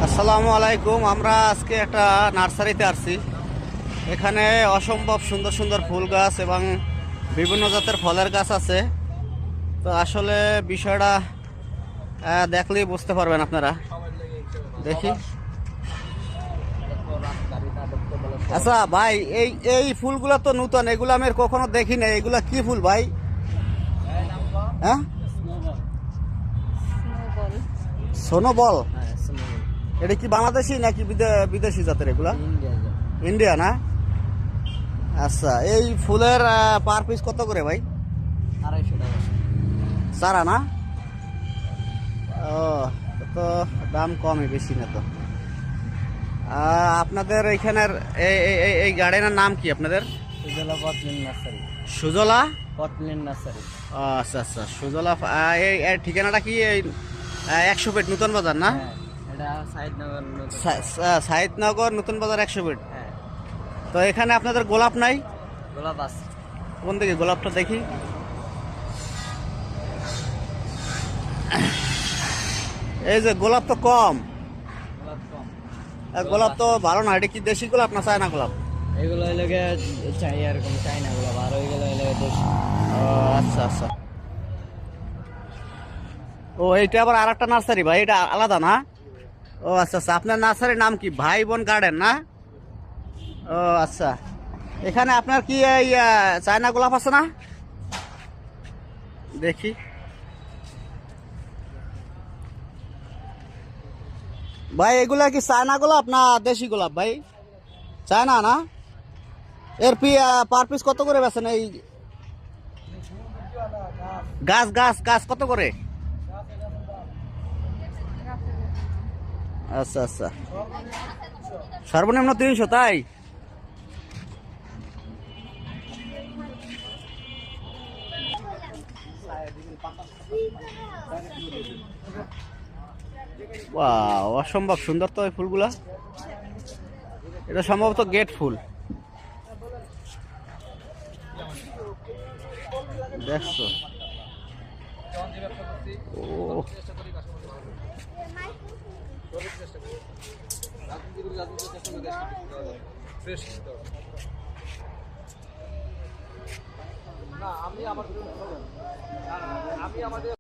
আসসালামু আলাইকুম। আমরা আজকে একটা নার্সারিতে আসছি। এখানে অসম্ভব সুন্দর সুন্দর ফুল গাছ এবং বিভিন্ন জাতের ফলের গাছ আছে। তো আসলে বিষয়টা দেখলেই বুঝতে পারবেন আপনারা। দেখি। আচ্ছা ভাই, এই এই ফুলগুলো তো নতুন, এগুলো আমি আর কখনো দেখি না। এগুলা কি ফুল ভাই? হ্যাঁ, স্নোবল। সোনোবল। হ্যাঁ, স্নোবল। এটা কি বাংলাদেশি নাকি বিদেশি জাতের এগুলা? ইন্ডিয়া যায়। ইন্ডিয়া না? আচ্ছা, এই ফুলের পার পিস কত করে ভাই? 250 টাকা। সারা না? ও, তো দাম কমই, বেশি না তো। আপনাদের এইখানের এই গার্ডেনের নাম কি আপনাদের? সুজলা পটলিন নার্সারি। সুজলা পটলিন নার্সারি। আচ্ছা আচ্ছা, সুজলা। এই এর ঠিকানাটা কি? এই 100 ফিট নতুন বাজার না? হ্যাঁ, এটা সাইদনগর নতুন। সাইদনগর নতুন বাজার 100 ফিট। হ্যাঁ, তো এখানে আপনাদের গোলাপ নাই? গোলাপ আছে। কোন দিকে গোলাপটা দেখি? এই যে গোলাপ তো কম। গোলাপ কম। গোলাপ তো ভালো না। এটা কি দেশি গোলাপ না চায়না গোলাপ? এগুলো হইলে চাই এরকম চাই না গোলাপ, আর ওইগুলো হইলে দেশি। ও আচ্ছা আচ্ছা। ও, এইটা আবার আর একটা নার্সারি ভাই, এটা আলাদা না? ও আচ্ছা আচ্ছা, আপনার নার্সারির নাম কি? ভাই বোন গার্ডেন না? ও আচ্ছা। এখানে আপনার কি এই চায়না গোলাপ আছে না? দেখি। ভাই এগুলা কি চায়না গোলাপ না দেশি গোলাপ ভাই? চায়না না? এর পার পিস কত করে বেছেন? এই গাছ গাছ গাছ কত করে? আচ্ছা আচ্ছা, সর্বনিম্ন 300, তাই? ওয়াও, অসম্ভব সুন্দর তো এই ফুলগুলা। এটা সম্ভবত গেট ফুল। দেখছো? ও, না, আমি আমাদের